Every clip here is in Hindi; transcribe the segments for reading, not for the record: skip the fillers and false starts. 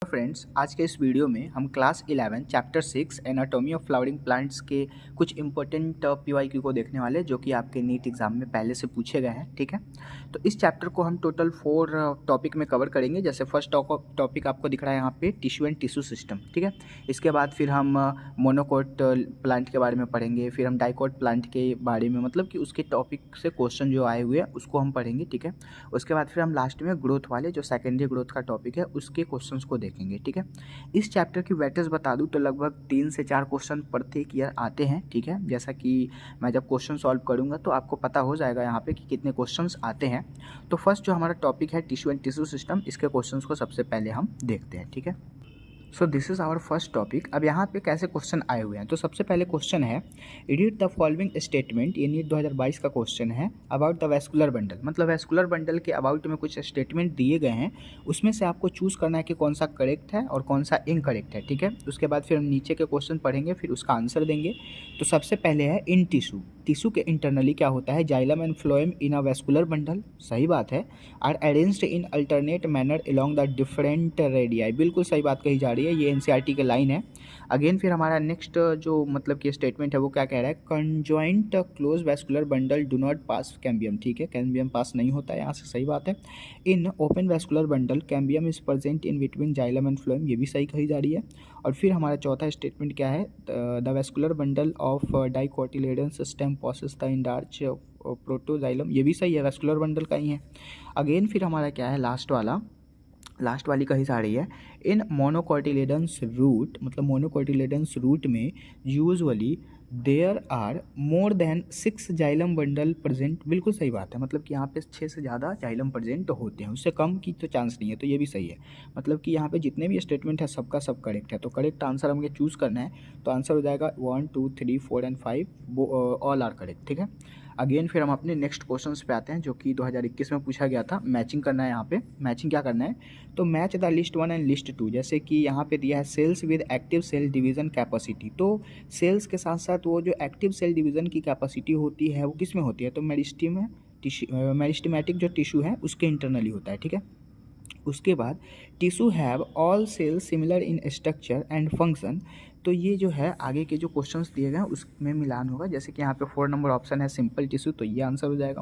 फ्रेंड्स, आज के इस वीडियो में हम class 11 chapter 6 anatomy of flowering plants के कुछ इंपॉर्टेंट पीवाईक्यू को देखने वाले जो कि आपके नीट एग्जाम में पहले से पूछे गए हैं। ठीक है, तो इस चैप्टर को हम टोटल 4 टॉपिक में कवर करेंगे। जैसे फर्स्ट टॉपिक आपको दिख रहा है यहाँ पे टिश्यू एंड टिश्यू सिस्टम। ठीक है, इसके बाद फिर हम मोनोकोट प्लांट के बारे में पढ़ेंगे, फिर हम डाइकोट प्लांट के बारे में, मतलब कि उसके टॉपिक से क्वेश्चन जो आए हुए हैं उसको हम पढ़ेंगे। ठीक है, उसके बाद फिर हम लास्ट में ग्रोथ वाले जो सेकेंडरी ग्रोथ का टॉपिक है उसके क्वेश्चंस को देखेंगे। ठीक है, इस चैप्टर की वेटेज बता दूं तो लगभग 3 से 4 क्वेश्चन प्रत्येक ईयर आते हैं। ठीक है, जैसा कि मैं जब क्वेश्चन सॉल्व करूंगा तो आपको पता हो जाएगा यहाँ पे कि कितने क्वेश्चंस आते हैं। तो फर्स्ट जो हमारा टॉपिक है टिश्यू एंड टिश्यू सिस्टम, इसके क्वेश्चंस को सबसे पहले हम देखते हैं। ठीक है, so this is our first topic. अब यहाँ पे कैसे क्वेश्चन आए हुए हैं, तो सबसे पहले क्वेश्चन है रीड द फॉलोइंग स्टेटमेंट, ये नीट 2022 का क्वेश्चन है, अबाउट द वैस्कुलर बंडल। मतलब वैस्कुलर बंडल के अबाउट में कुछ स्टेटमेंट दिए गए हैं, उसमें से आपको चूज़ करना है कि कौन सा करेक्ट है और कौन सा इनकरेक्ट है। ठीक है, उसके बाद फिर हम नीचे के क्वेश्चन पढ़ेंगे, फिर उसका आंसर देंगे। तो सबसे पहले है इन टिश्यू, टिश्यू के इंटरनली क्या होता है, xylem and phloem in a vascular bundle. सही बात है। Are arranged in alternate manner along the different radii, बिल्कुल सही बात कही जा रही है, ये एनसीईआरटी के लाइन है। अगेन फिर हमारा नेक्स्ट जो मतलब कि स्टेटमेंट है वो क्या कह रहा है, conjoint close vascular bundle do not pass cambium. ठीक है, कैम्बियम पास नहीं होता है, यहाँ से सही बात है। In open vascular bundle cambium is present in between xylem and phloem, ये भी सही कही जा रही है। और फिर हमारा चौथा स्टेटमेंट क्या है, the vascular bundle of dicotyledons stem possesses the endarch protoxylem, ये भी सही है, वैस्कुलर बंडल का ही है। अगेन फिर हमारा क्या है, लास्ट वाली कही जा रही है, इन मोनोकोटिलेडन्स रूट, मतलब मोनोकोटिलेडन्स रूट में usually there are more than 6 xylem bundle present. बिल्कुल सही बात है, मतलब कि यहाँ पे 6 से ज़्यादा जाइलम प्रेजेंट होते हैं, उससे कम की तो चांस नहीं है, तो ये भी सही है। मतलब कि यहाँ पे जितने भी स्टेटमेंट है सबका सब करेक्ट है, तो करेक्ट आंसर हमें चूज़ करना है। तो आंसर हो जाएगा 1 2 3 4 एंड 5 ऑल आर करेक्ट। ठीक है, अगेन फिर हम अपने नेक्स्ट क्वेश्चंस पे आते हैं जो कि 2021 में पूछा गया था। मैचिंग करना है, यहाँ पे मैचिंग क्या करना है, तो match the list 1 and list 2। जैसे कि यहाँ पे दिया है cells with active cell division capacity, तो सेल्स के साथ साथ वो जो एक्टिव सेल डिवीजन की कैपेसिटी होती है वो किस में होती है, तो मेरिस्टेम है, मेरिस्टेमेटिक जो टिश्यू है उसके इंटरनली होता है। ठीक है, उसके बाद tissue have all cells similar in structure and function, तो ये जो है आगे के जो क्वेश्चंस दिए गए हैं उसमें मिलान होगा। जैसे कि यहाँ पे 4 नंबर ऑप्शन है सिंपल टिश्यू, तो ये आंसर हो जाएगा।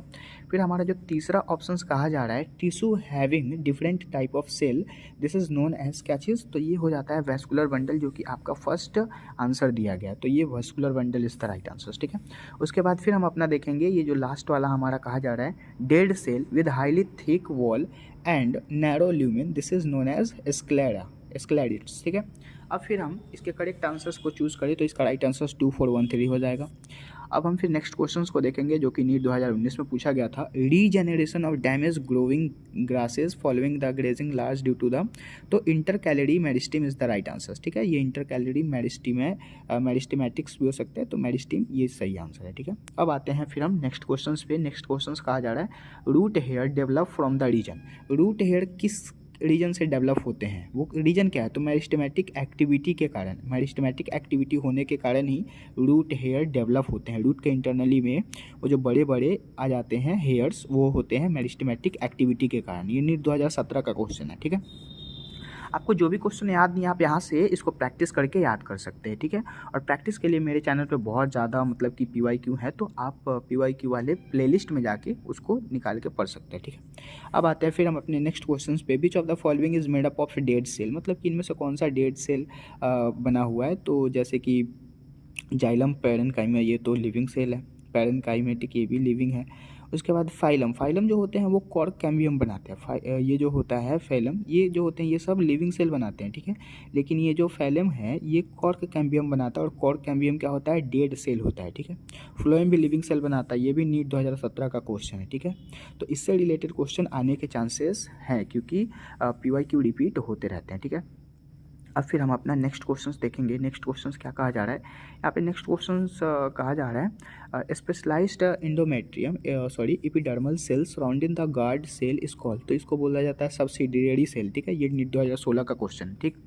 फिर हमारा जो तीसरा ऑप्शन कहा जा रहा है tissue having different type of cell, this is known as क्या चीज़, तो ये हो जाता है वैस्कुलर बंडल, जो कि आपका फर्स्ट आंसर दिया गया, तो ये vascular bundle is the right answer. ठीक है, उसके बाद फिर हम अपना देखेंगे ये जो लास्ट वाला हमारा कहा जा रहा है, dead cell with highly thick wall and narrow lumen, this is known as sclereids. ठीक है, अब फिर हम इसके करेक्ट आंसर्स को चूज़ करें तो इसका राइट आंसर 2413 हो जाएगा। अब हम फिर नेक्स्ट क्वेश्चंस को देखेंगे जो कि नीट 2019 में पूछा गया था, regeneration of damage growing grasses following the grazing large due to the, तो intercalary meristem is the right answer. ठीक है, ये इंटरकैलरी मेरिस्टीम है, मेरिस्टेमेटिक्स भी हो सकते हैं, तो मेरिस्टीम ये सही आंसर है। ठीक है, अब आते हैं फिर हम नेक्स्ट क्वेश्चंस पे। नेक्स्ट क्वेश्चंस कहा जा रहा है root hair develop from the region, root hair किस रीजन से डेवलप होते हैं, वो रीजन क्या है, तो मेरिस्टेमेटिक एक्टिविटी के कारण, मेरिस्टेमेटिक एक्टिविटी होने के कारण ही रूट हेयर डेवलप होते हैं। रूट के इंटरनली में वो जो बड़े बड़े आ जाते हैं हेयर्स, वो होते हैं मेरिस्टेमेटिक एक्टिविटी के कारण। ये नीट 2017 का क्वेश्चन है। ठीक है, आपको जो भी क्वेश्चन याद नहीं, आप यहाँ से इसको प्रैक्टिस करके याद कर सकते हैं। ठीक है, और प्रैक्टिस के लिए मेरे चैनल पे बहुत ज़्यादा मतलब कि पीवाईक्यू है, तो आप पीवाईक्यू वाले प्लेलिस्ट में जाके उसको निकाल के पढ़ सकते हैं। ठीक है, अब आते हैं फिर हम अपने नेक्स्ट क्वेश्चन पे। Which of the following is made up of dead cell, मतलब कि इनमें से कौन सा डेड सेल बना हुआ है, तो जैसे कि जाइलम पैरेन्काइमा, ये तो लिविंग सेल है, पैरेन्काइमेटिक ये भी लिविंग है। उसके बाद फाइलम जो होते हैं वो कॉर्क कैम्बियम बनाते हैं। ये जो होता है फैलम, ये जो होते हैं ये सब लिविंग सेल बनाते हैं। ठीक है, लेकिन ये जो फैलम है ये कॉर्क कैम्बियम बनाता है, और कॉर्क कैम्बियम क्या होता है, डेड सेल होता है। ठीक है, फ्लोएम भी लिविंग सेल बनाता है, ये भी नीट 2017 का क्वेश्चन है। ठीक है, तो इससे रिलेटेड क्वेश्चन आने के चांसेस हैं क्योंकि पीवाईक्यू रिपीट होते रहते हैं। ठीक है, अब फिर हम अपना नेक्स्ट क्वेश्चंस देखेंगे। नेक्स्ट क्वेश्चंस क्या कहा जा रहा है, यहाँ पे नेक्स्ट क्वेश्चंस कहा जा रहा है specialized endometrium epidermal cell surrounding the guard cell is called, तो इसको बोला जाता है सब्सिडियरी सेल। ठीक है, ये नीट 2016 का क्वेश्चन है। ठीक,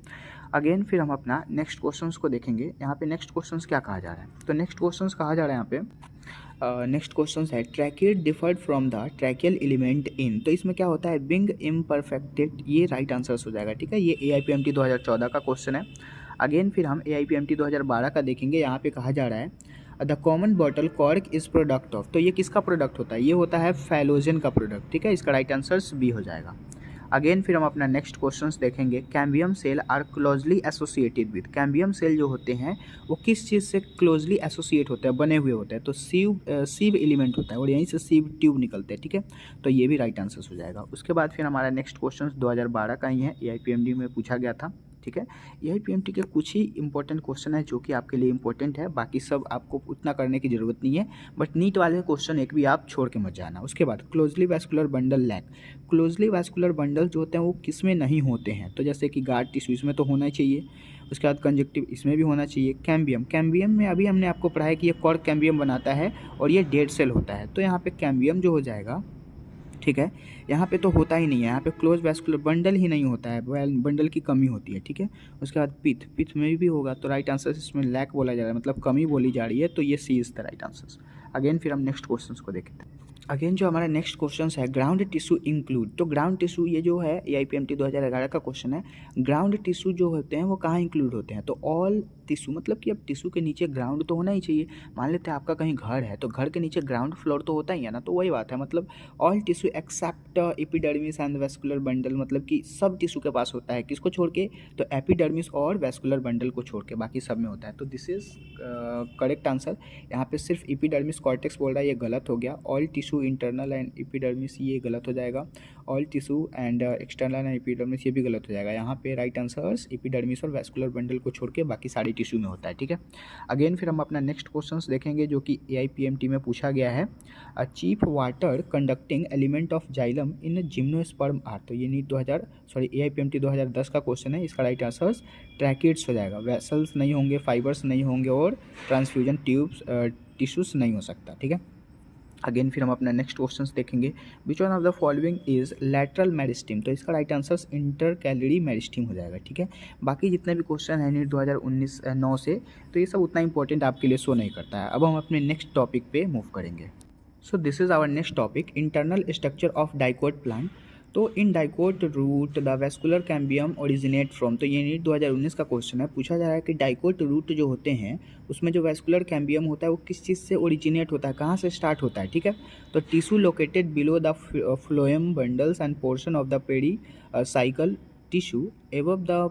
अगेन फिर हम अपना नेक्स्ट क्वेश्चंस को देखेंगे। यहाँ पे नेक्स्ट क्वेश्चंस क्या कहा जा रहा है, तो नेक्स्ट क्वेश्चंस कहा जा रहा है यहाँ पे नेक्स्ट क्वेश्चन है tracheid deferred from the tracheal element in, तो इसमें क्या होता है बिंग इम्परफेक्टेड, ये राइट आंसर हो जाएगा। ठीक है, ये AIPMT 2014 का क्वेश्चन है। अगेन फिर हम AIPMT 2012 का देखेंगे। यहाँ पे कहा जा रहा है the common bottle cork is product of, तो ये किसका प्रोडक्ट होता है, ये होता है फैलोजन का प्रोडक्ट। ठीक है, इसका राइट आंसर बी हो जाएगा। अगेन फिर हम अपना नेक्स्ट क्वेश्चंस देखेंगे। Cambium cells are closely associated with, cambium cell जो होते हैं वो किस चीज़ से क्लोजली एसोसिएट होते हैं, बने हुए होते हैं, तो सीव एलिमेंट होता है और यहीं से सीव ट्यूब निकलते हैं। ठीक है, तो ये भी राइट आंसर हो जाएगा। उसके बाद फिर हमारा नेक्स्ट क्वेश्चन 2012 का ही है, AIPMD में पूछा गया था। ठीक है, AIPMT के कुछ ही इंपॉर्टेंट क्वेश्चन है जो कि आपके लिए इंपॉर्टेंट है, बाकी सब आपको उतना करने की ज़रूरत नहीं है, बट नीट वाले क्वेश्चन एक भी आप छोड़ के मत जाना। उसके बाद closely vascular bundle lack, closely vascular bundle जो होते हैं वो किस में नहीं होते हैं, तो जैसे कि गार्ड टिश्यू इसमें तो होना चाहिए, उसके बाद कंजक्टिव इसमें भी होना चाहिए। कैम्बियम, कैम्बियम में अभी हमने आपको पढ़ा है कि ये कॉर्क कैम्बियम बनाता है और ये डेड सेल होता है, तो यहाँ पे कैम्बियम जो हो जाएगा। ठीक है, यहाँ पे तो होता ही नहीं है, यहाँ पे क्लोज वैस्कुलर बंडल ही नहीं होता है, बंडल की कमी होती है। ठीक है, उसके बाद पिथ, पिथ में भी होगा, तो राइट आंसर इसमें लैक बोला जा रहा है, मतलब कमी बोली जा रही है, तो ये C is the right answer. Again फिर हम नेक्स्ट क्वेश्चन को देखते हैं। अगेन जो हमारा नेक्स्ट क्वेश्चन है ग्राउंड टिश्यू इंक्लूड, तो ग्राउंड टिश्यू ये जो है AIPMT 2011 का क्वेश्चन है। ग्राउंड टिश्यू जो होते हैं वो कहाँ इंक्लूड होते हैं, तो ऑल टिश्यू, मतलब कि अब टिश्यू के नीचे ग्राउंड तो होना ही चाहिए। मान लेते हैं आपका कहीं घर है तो घर के नीचे ग्राउंड फ्लोर तो होता ही है ना, तो वही बात है, मतलब all tissue except epidermis and vascular bundle, मतलब कि सब टिश्यू के पास होता है, किसको छोड़ के, तो एपिडर्मिस और वैस्कुलर बंडल को छोड़ के बाकी सब में होता है, तो दिस इज करेक्ट आंसर। यहाँ पे सिर्फ एपिडर्मिस कॉर्टेक्स बोल रहा है, ये गलत हो गया। All tissue internal and epidermis ये गलत हो जाएगा। All tissue and external and epidermis ये भी गलत हो जाएगा। यहाँ पे राइट आंसर्स एपिडर्मिस और वैस्कुलर बंडल को छोड़ के बाकी सारी टिश्यू में होता है। ठीक है, अगेन फिर हम अपना नेक्स्ट क्वेश्चंस देखेंगे जो कि AIPMT में पूछा गया है। A cheap water conducting element of xylem in gymnosperm are, तो ये AIPMT 2010 का क्वेश्चन है। इसका राइट आंसर ट्रैकिड्स हो जाएगा। वेसल्स नहीं होंगे, फाइबर्स नहीं होंगे और ट्रांसफ्यूजन ट्यूब्स टिश्यूज नहीं हो सकता। ठीक है, अगेन फिर हम अपना नेक्स्ट क्वेश्चंस देखेंगे। Which one of the following is lateral meristem, तो इसका राइट आंसर इंटरकैलरी मेरिस्टीम हो जाएगा। ठीक है, बाकी जितने भी क्वेश्चन हैं नीट 2019-9 से, तो ये सब उतना इंपॉर्टेंट आपके लिए शो नहीं करता है। अब हम अपने नेक्स्ट टॉपिक पे मूव करेंगे। So this is our next topic, internal structure of dicot plant. तो in dicot root the vascular cambium originate from, तो ये नीट 2019 का क्वेश्चन है। पूछा जा रहा है कि डाइकोट रूट जो होते हैं उसमें जो वैस्कुलर कैम्बियम होता है वो किस चीज़ से ओरिजिनेट होता है, कहाँ से स्टार्ट होता है। ठीक है, तो tissue located below the phloem bundles and portion of the pericycle tissue above the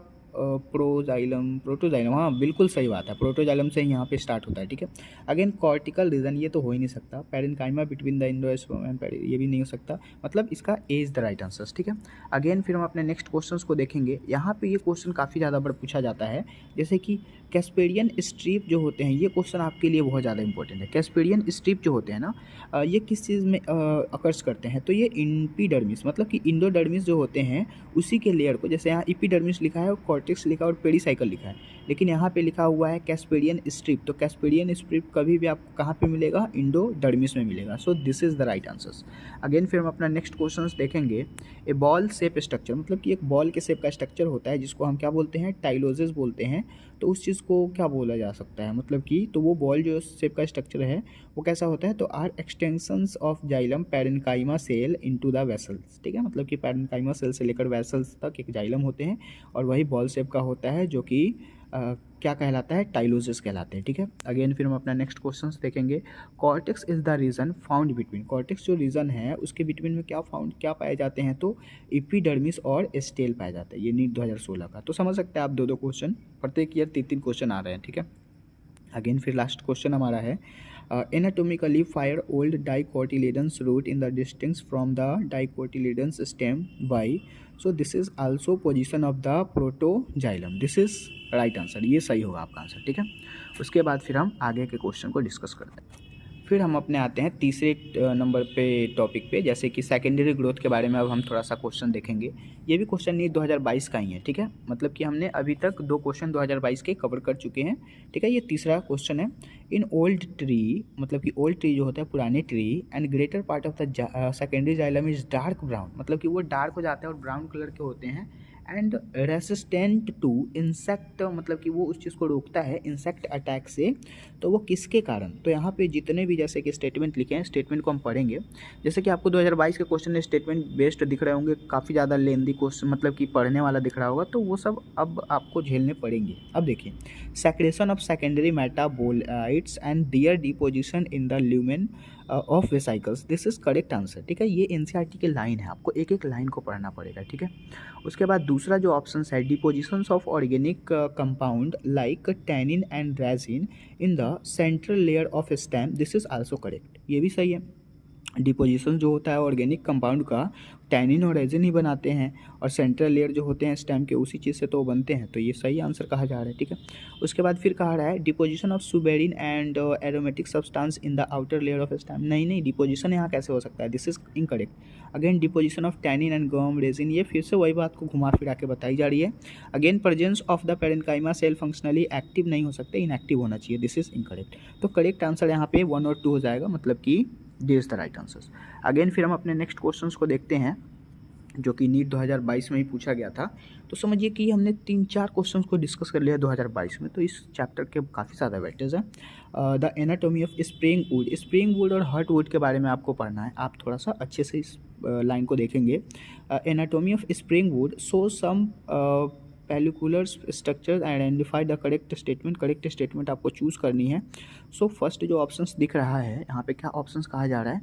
protoxylem, हाँ बिल्कुल सही बात है, प्रोटोजाइलम से यहाँ पे स्टार्ट होता है। ठीक है, अगेन कॉर्टिकल रीजन ये तो हो ही नहीं सकता। Parenchyma between the endosperm and ये भी नहीं हो सकता, मतलब इसका ए इज द राइट आंसर। ठीक है, अगेन फिर हम अपने नेक्स्ट क्वेश्चंस को देखेंगे। यहाँ पे ये क्वेश्चन काफ़ी ज़्यादा बार पूछा जाता है, जैसे कि कैस्पेरियन स्ट्रिप जो होते हैं, ये क्वेश्चन आपके लिए बहुत ज़्यादा इंपॉर्टेंट है। कैस्पेरियन स्ट्रिप जो होते हैं ना, ये किस चीज़ में अकर्स करते हैं, तो ये एपिडर्मिस, मतलब कि इंडोडर्मिस जो होते हैं उसी के लेयर को, जैसे यहाँ एपिडर्मिस लिखा है और कॉर्टेक्स लिखा है और पेरीसाइकल लिखा है, लेकिन यहाँ पे लिखा हुआ है कैस्पेरियन स्ट्रिप, तो कैस्पेरियन स्ट्रिप कभी भी आपको कहाँ पे मिलेगा, इंडोडर्मिस में मिलेगा। सो this is the right answers. Again फिर हम अपना नेक्स्ट क्वेश्चन देखेंगे। ए बॉल शेप स्ट्रक्चर, मतलब कि एक बॉल के शेप का स्ट्रक्चर होता है जिसको हम क्या बोलते हैं, टाइलोजेस बोलते हैं, तो उस चीज़ को क्या बोला जा सकता है, मतलब कि तो वो बॉल जो शेप का स्ट्रक्चर है वो कैसा होता है, तो are extensions of xylem parenchyma cell into the vessels. ठीक है, मतलब कि पैरेन्काइमा सेल से लेकर वेसल्स तक एक जाइलम होते हैं और वही बॉल शेप का होता है जो कि क्या कहलाता है, टाइलोजेस कहलाते हैं। ठीक है, अगेन फिर हम अपना नेक्स्ट क्वेश्चन देखेंगे। Cortex is the region found between, cortex जो रीजन है उसके बिटवीन में क्या पाए जाते हैं, तो एपिडर्मिस और स्टेल पाए जाते हैं। ये नीट 2016 का, तो समझ सकते हैं आप दो क्वेश्चन, प्रत्येक ईयर 3 क्वेश्चन आ रहे हैं। ठीक है, अगेन फिर लास्ट क्वेश्चन हमारा है anatomically fire old dicotyledons root in the distinct from the dicotyledons stem by, so this is also position of the protoxylem. This is right answer, ये सही होगा आपका आंसर। ठीक है, उसके बाद फिर हम आगे के क्वेश्चन को डिस्कस करते हैं। फिर हम अपने आते हैं तीसरे नंबर पे टॉपिक पे, जैसे कि सेकेंडरी ग्रोथ के बारे में अब हम थोड़ा सा क्वेश्चन देखेंगे। ये भी क्वेश्चन नीट 2022 का ही है। ठीक है, मतलब कि हमने अभी तक 2 क्वेश्चन 2022 के कवर कर चुके हैं। ठीक है, ये तीसरा क्वेश्चन है। इन ओल्ड ट्री, मतलब कि ओल्ड ट्री जो होता है पुराने tree, and greater part of the secondary xylem is dark brown, मतलब कि वो डार्क हो जाता है और ब्राउन कलर के होते हैं, एंड रेसिस्टेंट टू इंसेक्ट, मतलब कि वो उस चीज़ को रोकता है इंसेक्ट अटैक से। तो वो किसके कारण? तो यहाँ पे जितने भी जैसे कि स्टेटमेंट लिखे हैं, स्टेटमेंट को हम पढ़ेंगे। जैसे कि आपको 2022 के क्वेश्चन स्टेटमेंट बेस्ड दिख रहे होंगे, काफ़ी ज़्यादा लेंदी क्वेश्चन, मतलब कि पढ़ने वाला दिख रहा होगा, तो वो सब अब आपको झेलने पड़ेंगे। अब देखिए, secretion of secondary metabolites and their deposition in the lumen of vesicles, this is correct answer. ठीक है, ये एनसीईआरटी की लाइन है, आपको एक एक लाइन को पढ़ना पड़ेगा। ठीक है, उसके बाद दूसरा जो ऑप्शन है, depositions of organic compound like tannin and resin in the central layer of stem, this is also correct, ये भी सही है। डिपोजिशन जो होता है ऑर्गेनिक कंपाउंड का, टैनिन और रेजिन ही बनाते हैं, और सेंट्रल लेयर जो होते हैं स्टेम के, उसी चीज़ से तो बनते हैं, तो ये सही आंसर कहा जा रहा है। ठीक है, उसके बाद फिर कहा रहा है deposition of suberin and aromatic substance in the outer layer of stem, नहीं डिपोजिशन यहाँ कैसे हो सकता है, this is incorrect. Again deposition of tannin and gum resin, ये फिर से वही बात को घुमा फिरा के बताई जा रही है। Again presence of the parenchyma cell functionally active नहीं हो सकते, इनएक्टिव होना चाहिए, दिस इज इनकरेक्ट। तो करेक्ट आंसर यहाँ पे 1 और 2 हो जाएगा, मतलब कि this is the right answers. Again फिर हम अपने नेक्स्ट क्वेश्चंस को देखते हैं, जो कि नीट 2022 में ही पूछा गया था। तो समझिए कि हमने 3-4 क्वेश्चंस को डिस्कस कर लिया 2022 में, तो इस चैप्टर के काफ़ी ज़्यादा वेटेज हैं। The anatomy of spring would और हर्ट वुड के बारे में आपको पढ़ना है, आप थोड़ा सा अच्छे से इस लाइन को देखेंगे। Anatomy of spring wood show some pellicular structure, identify the correct statement आपको चूज़ करनी है। सो फर्स्ट जो ऑप्शंस दिख रहा है यहाँ पे, क्या ऑप्शंस कहा जा रहा है?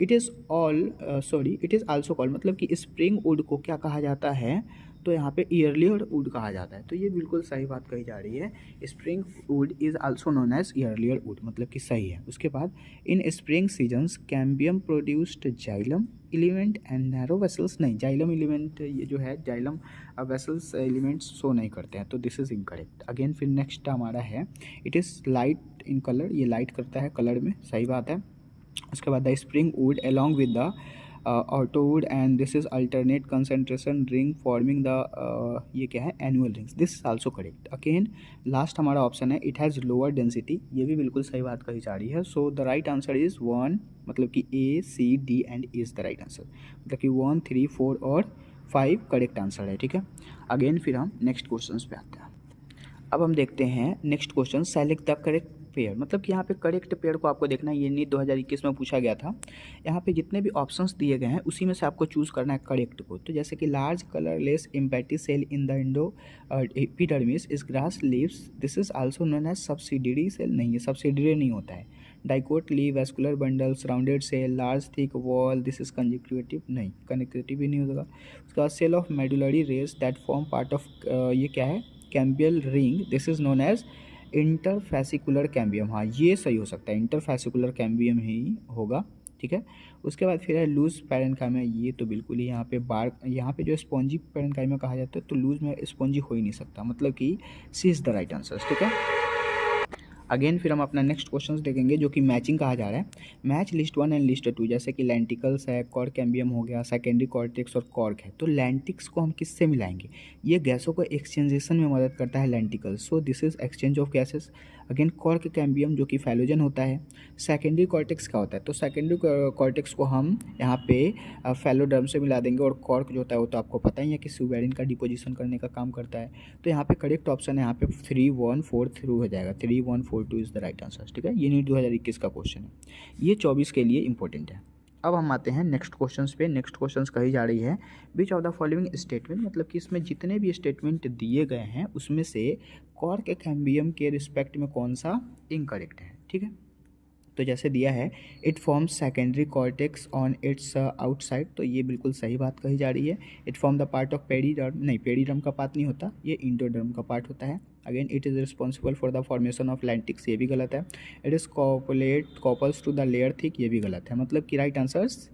इट इज़ आल्सो कॉल्ड, मतलब कि स्प्रिंग वुड को क्या कहा जाता है? तो यहाँ पे ईयरलियर वुड कहा जाता है, तो ये बिल्कुल सही बात कही जा रही है। Spring wood is also known as earlier wood, मतलब कि सही है। उसके बाद in spring seasons cambium produced xylem element and narrow vessels, नहीं जाइलम एलिमेंट, ये जो है जाइलम वेसल्स एलिमेंट्स शो नहीं करते हैं, तो दिस इज़ इनकरेक्ट। अगेन फिर नेक्स्ट हमारा है it is light in colour, ये लाइट करता है कलर में, सही बात है। उसके बाद the spring wood along with the autowood and this is alternate concentration ring forming the, ये क्या है, annual rings, this is also correct. Again last हमारा ऑप्शन है इट हैज़ लोअर डेंसिटी, ये भी बिल्कुल सही बात कही जा रही है। सो द राइट आंसर इज 1, मतलब कि A C D and is the right answer, मतलब कि 1, 3, 4 और 5 करेक्ट आंसर है। ठीक है, अगेन फिर हम नेक्स्ट क्वेश्चन पे आते हैं। अब हम देखते हैं next question, select the correct pair, मतलब कि यहाँ पे करेक्ट पेयर को आपको देखना है, ये नीट 2021 में पूछा गया था। यहाँ पे जितने भी ऑप्शंस दिए गए हैं उसी में से आपको चूज़ करना है करेक्ट को। तो जैसे कि large colourless empty cell in the endo epidermis is grass leaves, this is also known as subsidiary cell, नहीं है सब्सिडियरी नहीं होता है। Dicot leaf vascular bundles rounded cell large thick wall, this is conjunctive, नहीं कनेक्टिव भी नहीं होगा। उसके बाद cell of medullary rays that form part of, ये क्या है, cambial ring, this is known as interfascicular cambium, हाँ ये सही हो सकता है, इंटरफेसिकुलर कैम्बियम ही होगा। ठीक है, उसके बाद फिर है लूज पैरेन्काइमा, ये तो बिल्कुल ही यहाँ पे यहाँ पे जो स्पॉन्जी पैरेन्काइमा कहा जाता है, तो लूज में स्पॉन्जी हो ही नहीं सकता, मतलब कि सी इज़ द राइट आंसर। ठीक है, अगेन फिर हम अपना नेक्स्ट क्वेश्चन देखेंगे, जो कि मैचिंग कहा जा रहा है। मैच लिस्ट 1 एंड लिस्ट 2, जैसे कि लेंटिकल्स है, कॉर्क कैम्बियम हो गया, सेकेंडरी कॉर्टेक्स और कॉर्क है। तो लेंटिक्स को हम किससे मिलाएंगे? ये गैसों को एक्सचेंजेशन में मदद करता है lenticels, so this is exchange of gases. Again cork cambium जो कि फैलोजन होता है। सेकेंडरी कॉर्टेक्स क्या होता है? तो सेकेंडरी कॉर्टेक्स को हम यहाँ पे फैलोडर्म से मिला देंगे, और कॉर्क जो होता है वो तो आपको पता ही है कि सुबेरिन का डिपोजिशन करने का काम करता है। तो यहाँ पे करेक्ट ऑप्शन है यहाँ पे 3, 1, 4 थ्रू हो जाएगा, 3, 1, 4, 2 इज़ द राइट आंसर। ठीक है, ये नीट 2021 का क्वेश्चन है, ये 24 के लिए इंपॉर्टेंट है। अब हम आते हैं नेक्स्ट क्वेश्चंस पे। नेक्स्ट क्वेश्चंस कही जा रही है विच ऑफ द फॉलोइंग स्टेटमेंट, मतलब कि इसमें जितने भी स्टेटमेंट दिए गए हैं उसमें से कॉर्क कैम्बियम के रिस्पेक्ट में कौन सा इनकरेक्ट है। ठीक है, तो जैसे दिया है it forms secondary cortex on its outside, तो ये बिल्कुल सही बात कही जा रही है। It form the part of periderm, नहीं पेरीडर्म का पार्ट नहीं होता, ये इंडोडर्म का पार्ट होता है। Again it is responsible for the formation of lenticels, ये भी गलत है। It is couples to the layer thick, ये भी गलत है, मतलब कि right answers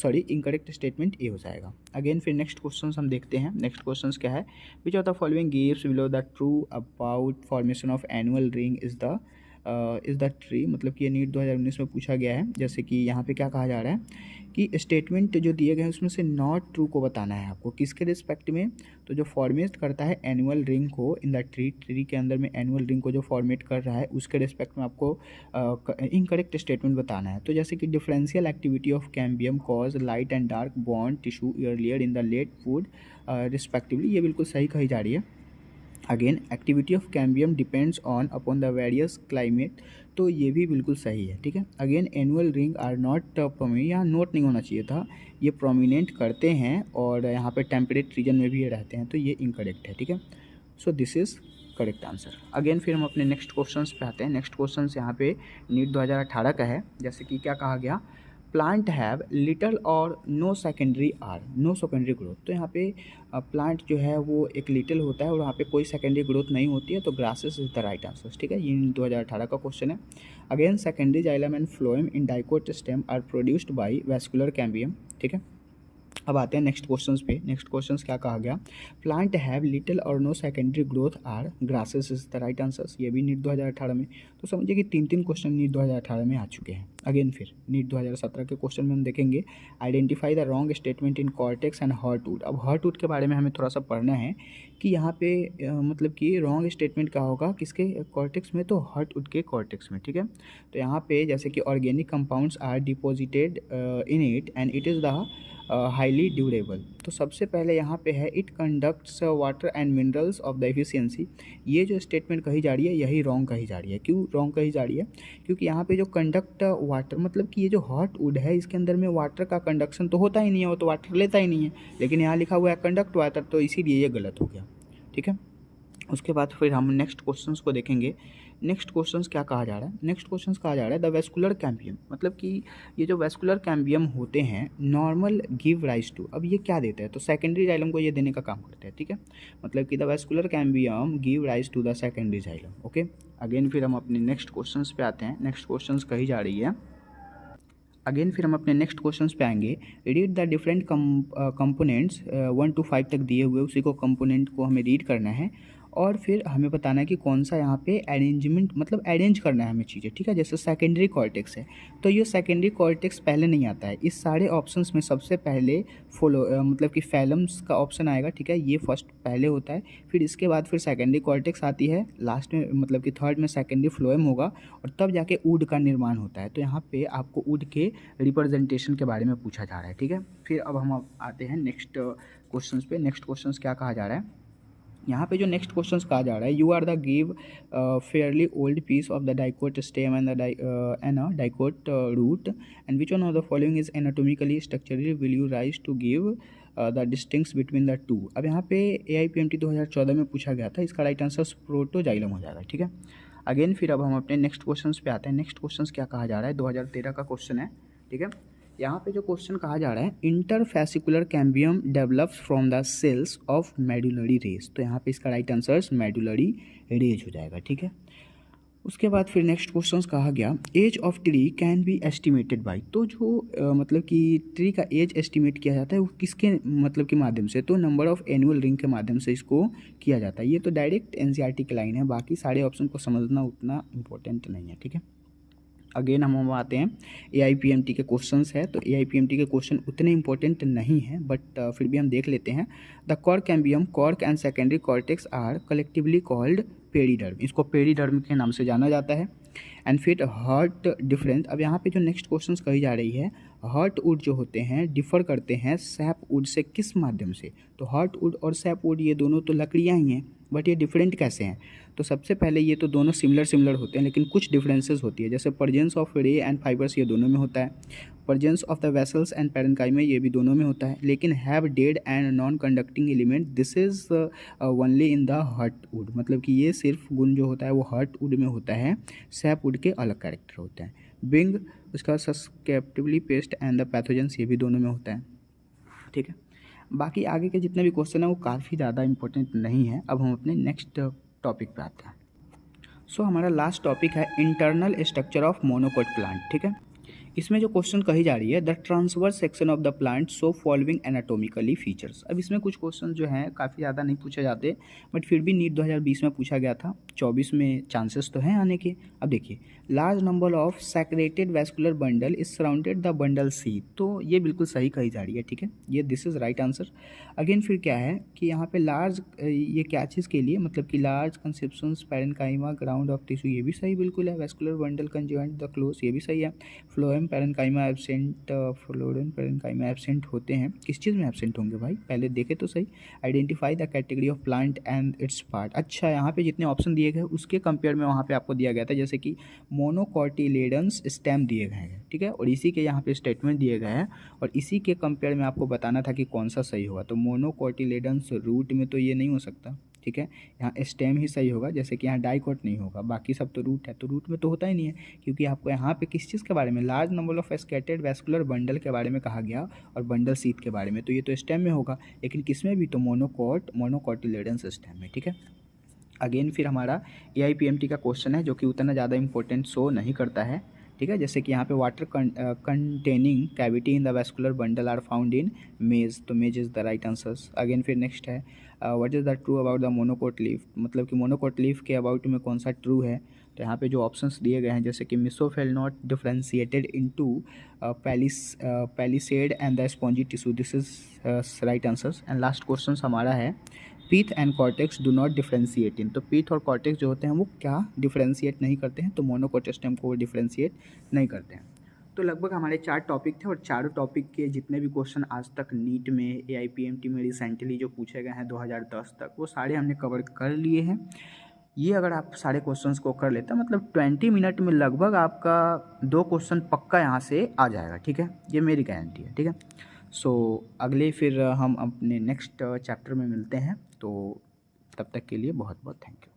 incorrect statement A हो जाएगा। अगेन फिर नेक्स्ट क्वेश्चन हम देखते हैं। नेक्स्ट क्वेश्चन क्या है, विच of the following gives below the true about formation of annual ring is the is the tree, मतलब कि ये नीट 2019 में पूछा गया है। जैसे कि यहाँ पे क्या कहा जा रहा है कि स्टेटमेंट जो दिए गए हैं उसमें से नॉट ट्रू को बताना है आपको, किसके रिस्पेक्ट में, तो जो फॉर्मेट करता है एनुअल रिंग को इन द ट्री के अंदर में एनुअल रिंग को जो फॉर्मेट कर रहा है उसके रिस्पेक्ट में आपको इनकरेक्ट स्टेटमेंट बताना है। तो जैसे कि differential activity of cambium cause light and dark bond tissue earlier in the late food respectively, ये बिल्कुल सही कही जा रही है। Again activity of cambium depends on upon the various climate, तो ये भी बिल्कुल सही है, ठीक है। Again annual ring are not prominent, यहाँ नोट नहीं होना चाहिए था, ये प्रोमिनेंट करते हैं और यहाँ पे टेम्परेट रीजन में भी ये रहते हैं, तो ये इनकरेक्ट है, ठीक है। So this is correct answer. Again फिर हम अपने नेक्स्ट क्वेश्चन पे आते हैं। नेक्स्ट क्वेश्चन यहाँ पे नीट 2018 का है। जैसे कि क्या कहा गया, प्लांट हैव लिटल और नो सेकेंडरी ग्रोथ। तो यहाँ पे प्लांट जो है वो एक लिटिल होता है और वहाँ पे कोई सेकेंडरी ग्रोथ नहीं होती है, तो grasses is the right answer, ठीक है। ये 2018 का क्वेश्चन है। Again secondary xylem and phloem in dicot stem are produced by vascular cambium, ठीक है। अब आते हैं नेक्स्ट क्वेश्चंस पे। नेक्स्ट क्वेश्चंस क्या कहा गया, plant have little or no secondary growth are grasses is the right answers, ये भी नीट 2018 में। तो समझिए कि 3 क्वेश्चन नीट 2018 में आ चुके हैं। अगेन फिर नीट 2017 के क्वेश्चन में हम देखेंगे identify the wrong statement in cortex and heartwood. अब हार्टवुड के बारे में हमें थोड़ा सा पढ़ना है कि यहाँ पे मतलब कि रॉन्ग स्टेटमेंट क्या होगा, किसके कॉर्टेक्स में, तो हार्टवुड के कॉर्टेक्स में, ठीक है। तो यहाँ पे जैसे कि organic compounds are deposited in it and it is the highly durable. तो सबसे पहले यहाँ पे है it conducts water and minerals of the efficiency. ये जो स्टेटमेंट कही जा रही है यही रॉन्ग कही जा रही है। क्यों रॉन्ग कही जा रही है, क्योंकि यहाँ पे जो कंडक्ट वाटर, मतलब कि ये जो हार्टवुड है इसके अंदर में वाटर का कंडक्शन तो होता ही नहीं है, वो तो वाटर लेता ही नहीं है, लेकिन यहाँ लिखा हुआ है कंडक्ट वाटर, तो इसीलिए ये गलत हो गया, ठीक है। उसके बाद फिर हम नेक्स्ट क्वेश्चंस को देखेंगे। नेक्स्ट क्वेश्चंस क्या कहा जा रहा है, नेक्स्ट क्वेश्चंस कहा जा रहा है द वेस्कुलर कैम्बियम, मतलब कि ये जो वेस्कुलर कैम्बियम होते हैं नॉर्मल गिव राइज टू। अब ये क्या देते हैं, तो सेकेंडरी जाइलम को ये देने का काम करते हैं, ठीक है। मतलब कि the vascular cambium give rise to the secondary xylem, okay. Again फिर हम अपने नेक्स्ट क्वेश्चंस पे आते हैं। नेक्स्ट क्वेश्चंस कही जा रही है, अगेन फिर हम अपने नेक्स्ट क्वेश्चंस पे आएंगे। Read the different components 1 to 5 तक दिए हुए उसी को कंपोनेंट को हमें रीड करना है और फिर हमें बताना है कि कौन सा यहाँ पे अरेंजमेंट, मतलब अरेंज करना है हमें चीज़ें, ठीक है। जैसे सेकेंडरी कॉर्टेक्स है तो ये सेकेंडरी कॉर्टेक्स पहले नहीं आता है। इस सारे ऑप्शंस में सबसे पहले मतलब कि फैलम्स का ऑप्शन आएगा, ठीक है। ये फर्स्ट पहले होता है, फिर इसके बाद फिर सेकेंडरी कॉर्टेक्स आती है, लास्ट में मतलब कि थर्ड में सेकेंडरी फ्लोएम होगा और तब जाके वुड का निर्माण होता है। तो यहाँ पे आपको वुड के रिप्रेजेंटेशन के बारे में पूछा जा रहा है, ठीक है। फिर अब हम आते हैं नेक्स्ट क्वेश्चंस पे। नेक्स्ट क्वेश्चंस क्या कहा जा रहा है, यहाँ पे जो नेक्स्ट क्वेश्चंस कहा जा रहा है, you are the give fairly old piece of the dicot stem and the dicot root and which one of the following is anatomically structurally will you rise to give the distinction between the two. अब यहाँ पे AIPMT 2014 में पूछा गया था, इसका राइट आंसर प्रोटोजाइलम हो जाएगा, ठीक है। अगेन फिर अब हम अपने नेक्स्ट क्वेश्चंस पे आते हैं। नेक्स्ट क्वेश्चंस क्या कहा जा रहा है, 2013 का क्वेश्चन है, ठीक है। यहाँ पे जो क्वेश्चन कहा जा रहा है, interfascicular cambium develops from the cells of medullary rays. तो यहाँ पे इसका राइट आंसर मेडुलरी रेज हो जाएगा, ठीक है। उसके बाद फिर नेक्स्ट क्वेश्चन कहा गया age of tree can be estimated by. तो जो मतलब कि ट्री का एज एस्टिमेट किया जाता है वो किसके मतलब के माध्यम से, तो नंबर ऑफ एनुअल रिंग के माध्यम से इसको किया जाता है। ये तो डायरेक्ट NCERT की लाइन है, बाकी सारे ऑप्शन को समझना उतना इम्पोर्टेंट नहीं है, ठीक है। अगेन हम आते हैं AIPMT के क्वेश्चंस है, तो AIPMT के क्वेश्चन उतने इंपॉर्टेंट नहीं हैं बट फिर भी हम देख लेते हैं। The cork cambium cork and secondary cortex are collectively called periderm, इसको पेरीडर्म के नाम से जाना जाता है। एंड फिर हार्ट डिफरेंस, अब यहाँ पे जो नेक्स्ट क्वेश्चंस कही जा रही है, हार्टवुड जो होते हैं डिफ़र करते हैं सैपवुड से किस माध्यम से, तो हार्टवुड और सैपवुड ये दोनों तो लकड़ियाँ ही हैं बट ये डिफरेंट कैसे हैं, तो सबसे पहले ये तो दोनों सिमिलर होते हैं लेकिन कुछ डिफरेंसेस होती है, जैसे प्रेजेंस ऑफ रे एंड फाइबर्स ये दोनों में होता है, presence of the vessels and parenchyma ये भी दोनों में होता है, लेकिन have dead and non conducting element this is only in the heartwood, मतलब कि ये सिर्फ गुण जो होता है वो हार्टवुड में होता है, सैपवुड के अलग कैरेक्टर होते हैं। बिंग उसका सस्केप्टिवली पेस्ट एंड द पैथोजेंस ये भी दोनों में होता है, ठीक है। बाकी आगे के जितने भी क्वेश्चन हैं वो काफ़ी ज़्यादा इंपॉर्टेंट नहीं है। अब हम अपने नेक्स्ट टॉपिक पे आते हैं। सो हमारा लास्ट टॉपिक है internal structure of monocot plant, ठीक है। इसमें जो क्वेश्चन कही जा रही है, the transverse section of the plant show following anatomically features. अब इसमें कुछ क्वेश्चन जो हैं काफ़ी ज़्यादा नहीं पूछे जाते, बट फिर भी नीट 2020 में पूछा गया था, 24 में चांसेस तो हैं आने के। अब देखिए, large number of saturated vascular bundle is surrounded the bundle sheath, तो ये बिल्कुल सही कही जा रही है, ठीक है, ये this is right answer. Again फिर क्या है कि यहाँ पे लार्ज, ये क्या चीज़ के लिए, मतलब कि large conceptions parenchyma ground of tissue, ये भी सही बिल्कुल है। Vascular bundle conjugant the close, ये भी सही है। Phloem parenchyma absent, phloem parenchyma absent होते हैं, किस चीज़ में एब्सेंट होंगे भाई, पहले देखे तो सही। Identify the category of plant and it's part, अच्छा यहाँ पे जितने ऑप्शन दिए गए उसके कंपेयर में वहाँ पे आपको दिया गया था, जैसे कि मोनोकॉटिलेडन्स स्टेम दिए गए हैं, ठीक है, और इसी के यहाँ पे स्टेटमेंट दिए गए हैं, और इसी के कंपेयर में आपको बताना था कि कौन सा सही होगा। तो मोनोकॉटिलेडन्स रूट में तो ये नहीं हो सकता, ठीक है, यहाँ स्टेम ही सही होगा, जैसे कि यहाँ डाइकॉट नहीं होगा, बाकी सब तो रूट है, तो रूट में तो होता ही नहीं है, क्योंकि आपको यहाँ पे किस चीज़ के बारे में, large number of scattered vascular bundle के बारे में कहा गया और बंडल सीथ के बारे में, तो ये तो स्टेम में होगा, लेकिन किस में भी, तो मोनोकॉटिलेडन्स स्टेम में, ठीक है। अगेन फिर हमारा AIPMT का क्वेश्चन है जो कि उतना ज़्यादा इंपॉर्टेंट शो नहीं करता है, ठीक है, जैसे कि यहाँ पे water containing cavity in the vascular bundle are found in maize, तो maize is the right answers. Again फिर नेक्स्ट है what is the true about the monocot leaf, मतलब कि मोनोकोट लीफ के अबाउट में कौन सा ट्रू है, तो यहाँ पे जो ऑप्शंस दिए गए हैं, जैसे कि mesophyll not differentiated into palisade and the spongy tissue, this is right answers. And last question हमारा है pith and cortex do not differentiate in, तो पीथ और कॉर्टेक्स जो होते हैं वो क्या डिफ्रेंशिएट नहीं करते हैं, तो मोनोकोट स्टेम को वो डिफ्रेंशिएट नहीं करते हैं। तो लगभग हमारे 4 टॉपिक थे, और चारों टॉपिक के जितने भी क्वेश्चन आज तक नीट में, AIPMT में रिसेंटली जो पूछे गए हैं 2010 तक, वो सारे हमने कवर कर लिए हैं। ये अगर आप सारे क्वेश्चंस को कर लेते हैं, मतलब 20 मिनट में लगभग आपका 2 क्वेश्चन पक्का यहाँ से आ जाएगा, ठीक है, ये मेरी गारंटी है, ठीक है। सो अगले फिर हम अपने नेक्स्ट चैप्टर में मिलते हैं, तो तब तक के लिए बहुत बहुत थैंक यू।